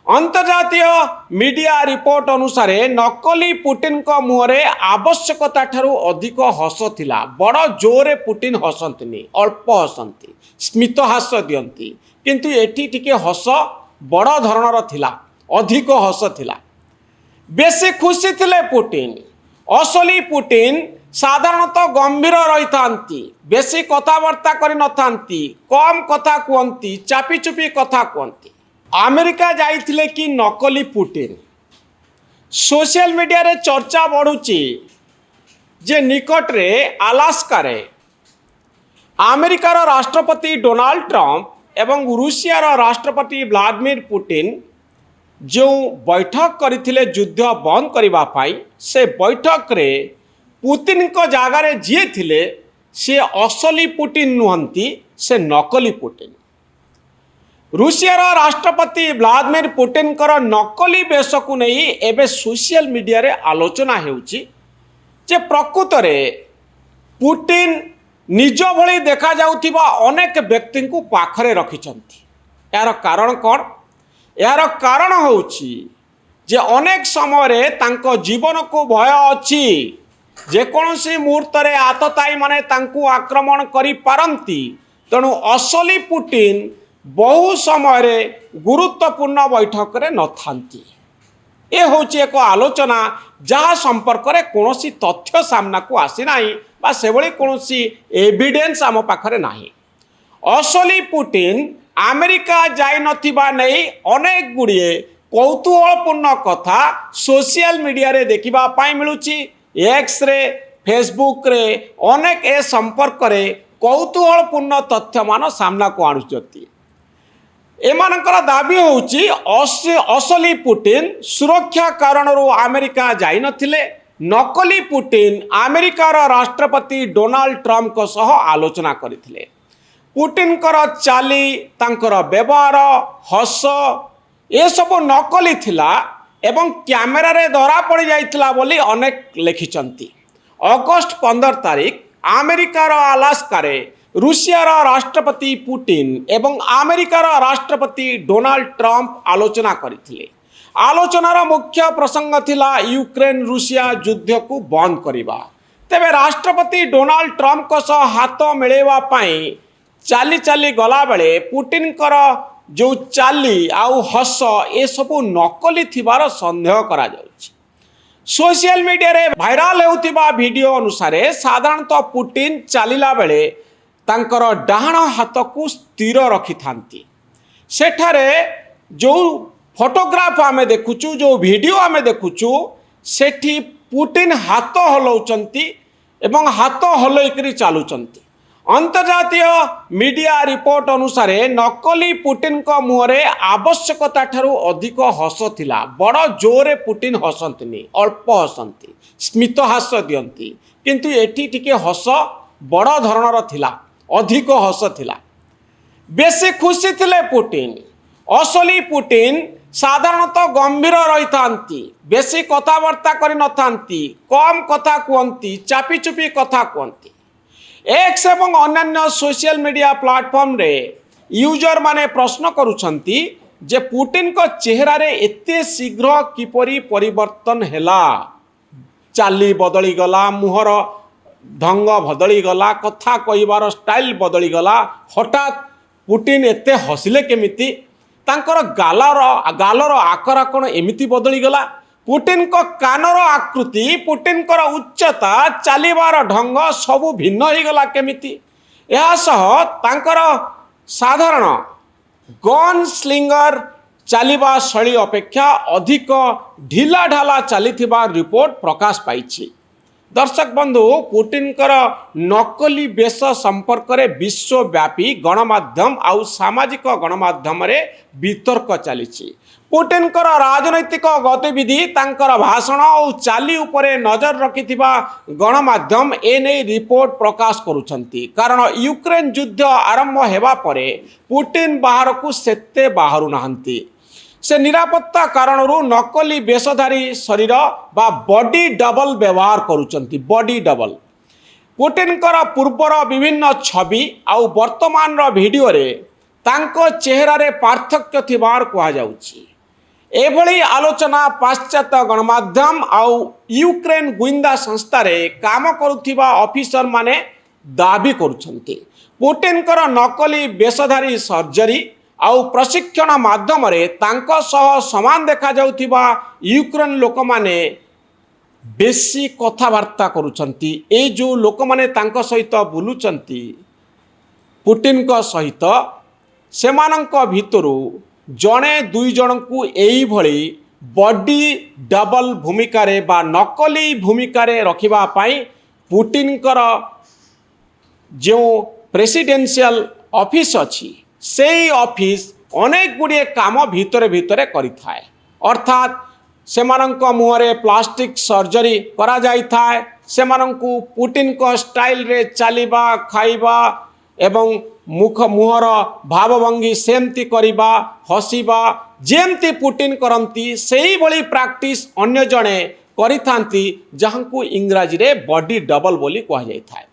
अंतर्जातीय media report अनुसार नकली Putin को मुहरे आवश्यकता ठारू अधिक हस थिला। बड़ जोरे पुटिन हसंती, अल्प हसंती, स्मित हास दियंती, किंतु एठी टिके हस बड़ धरणर थिला, अधिक हस थिला। बेसी खुशी थिले पुटिन। असली पुटिन साधारणतः गंभीर रही थांती, बेसी कथबार्ता करि न थांती, कम कथा कहती, चापी चुपी कथा कहती। अमेरिका जाइथिले कि नकली पुटिन। सोशल मीडिया रे चर्चा बढ़ुची जे निकट रे अलास्का रे अमेरिकार राष्ट्रपति डोनाल्ड ट्रंप एवं रूसियार राष्ट्रपति व्लादिमीर पुटिन जो बैठक करथिले युद्ध बंद करबा पाई, से बैठक रे पुतिन को जगार जी थिले से असली पुटिन नुहंती, से नकली पुटिन। रूसियार राष्ट्रपति व्लादिमीर पुटिन कर नकली वेश को नहीं एवं सोशल मीडिया रे आलोचना हेउची जे प्रकृत रे पुटिन निज भली देखा जाउथिबा अनेक व्यक्ति को पाखरे रखिछंती। यार कारण कौन? यार कारण होउची जे अनेक समय रे तांको जीवन को भय अछि, जेकोसी मुहूर्त रे आतताई माने तांको आक्रमण करि पारंती। तेणु असली पुटिन बहु समय रे गुरुत्वपूर्ण बैठक रे न थांती। ए होची एक आलोचना जहाँ संपर्क रे कोनोसी तथ्य सामना को आसी नाही बा सेभली कोनोसी एविडेंस आम पाखरे नाही। असली पुटिन अमेरिका जाई नथिबा नै अनेक गुड़िए कौतूहलपूर्ण कथा सोशल मीडिया रे देखिबा पाई मिलुची। एक्स रे, फेसबुक रे अनेक ए संपर्क रे कौतूहलपूर्ण तथ्य मान सामना को आणुचती। एमानकर दाबी होउची असली पुटिन सुरक्षा कारणरू अमेरिका जाई नथिले। नकली पुटिन अमेरिकार राष्ट्रपति डोनाल्ड ट्रंप को सह आलोचना करथिले। पुटिन कर चाली, तांकर व्यवहार, हस ए सब नकली थिला एवं कैमेरा रे धरा पड़ी जाइथिला बोली अनेक लिखिचंती। अगस्त 15 तारिख अमेरिकार अलास्का रे रूसियार राष्ट्रपति पुटिन एवं अमेरिकार राष्ट्रपति डोनाल्ड ट्रंप आलोचना करथिले। आलोचनार मुख्य प्रसंग थिला यूक्रेन रूसिया युद्ध को बंद करिबा। तेबे राष्ट्रपति डोनाल्ड ट्रंप को सह हाथ मिलेवा पाई चाली चाली गला बेले पुटिन कर जो चाली आउ हस ए सबु नकली थिबार संदेह करा जाउछि। सोशल मीडिया रे भाइराल हेउथिबा वीडियो अनुसार साधारणतः पुटिन चालिला बेले तांकर डाहाण हाथ को स्थिर रखि थांती। सेठारे जो फोटोग्राफ आमे देखुचु, जो वीडियो आमे देखुचु, सेठी पुटिन हाथ हलौचंती एवं हाथ हलैकरी चालुचंती। अंतर्जातीय मीडिया रिपोर्ट अनुसार नकली पुटिन को मुहरे आवश्यकता ठारू अधिक हस थिला। बड़ जोरे पुटिन हसंती, अल्प हसंती, स्मित हास दियंती, किंतु एठी टिके हस बड़ धरणर थिला, अधिक हस थिला। बेसी खुशी थिले पुटिन। असली पुटिन साधारणतः गंभीर रही थांती, बेसी कथबार्ता करि न थांती, कम कथा कहती, चापी चुपी कथा कहती। एक्स एवं अन्य सोशल मीडिया प्लेटफॉर्म रे यूजर माने प्रश्न करुछंती जे पुटिन को चेहरा रे एते शीघ्र किपरि परिवर्तन हैला। चाली बदली गला, मुहर ढंग बदली गला, कथा कहिबार स्टाइल बदली गला, हठात पुटिन एते हसिले केमिति, तांकर गालर आकार कोन एमिति बदली गला। पुटिन को कानर आकृति, पुटिन कर उच्चता, चालिबार ढंग सबु भिन्न हो गला केमिति। यह सह तांकर साधारण गन स्लिंगर चालिबा शैली अपेक्षा अधिक ढिला ढाला चलीथिबा रिपोर्ट प्रकाश पाइछि। दर्शक बंधु, पुटिन कर नकली वेश संपर्क रे विश्वव्यापी गणमाध्यम आउ सामाजिक गणमाध्यम रे वितर्क चलीछि। पुटिन कर राजनैतिक गतिविधि, तांकर भाषण और चाली उपरे नजर रखिथिबा गणमाध्यम एने रिपोर्ट प्रकाश करुछंती। कारण यूक्रेन युद्ध आरंभ हेबा परे पुटिन बाहर को सेते बाहरु नाहंती। से निरापत्ता कारणरू नकली वेशधारी शरीर बा बॉडी डबल व्यवहार करुछंती। बॉडी डबल पुटिन कर पूर्वर विभिन्न छवि आउ वर्तमान वीडियो रे तांको चेहरा रे पार्थक्य थिबार कहा जाउछि। एभली आलोचना पाश्चात्य गणमाध्यम आउ यूक्रेन गुइंदा संस्थारे काम करुथिबा ऑफिसर माने दाबी करुछंती। पुटिन कर नकली बेशधारी सर्जरी आउ प्रशिक्षण माध्यम रे तांको सह समान देखा जाउथिबा यूक्रेन लोक माने बेसी कथाबार्ता करुछंती। ए जो लोक माने तांको सहित बुलुचंती पुटिन को सहित सेमानंक भितरु जणे दुई जन को एई भली बॉडी डबल भूमिका रे बा नकली भूमिका रे रखिबा पाई पुटिन कर जो प्रेसिडेंशियल ऑफिस अच्छी से ऑफिस अनेक गुड़िए काम भितरे भितरे करि थाए। अर्थात सेमानंक मुहरे प्लास्टिक सर्जरी करा जाई थाए। सेमानंकु पुटिन को स्टाइल रे चलिबा खाइबा एवं मुख मुहर भावभंगी सेमती करिबा हसिबा जेमती पुटिन करंती सेही भली प्रैक्टिस अन्य जणे करिथांती जहांकु इंग्राजी रे बॉडी डबल बोली कहा जाई थाए।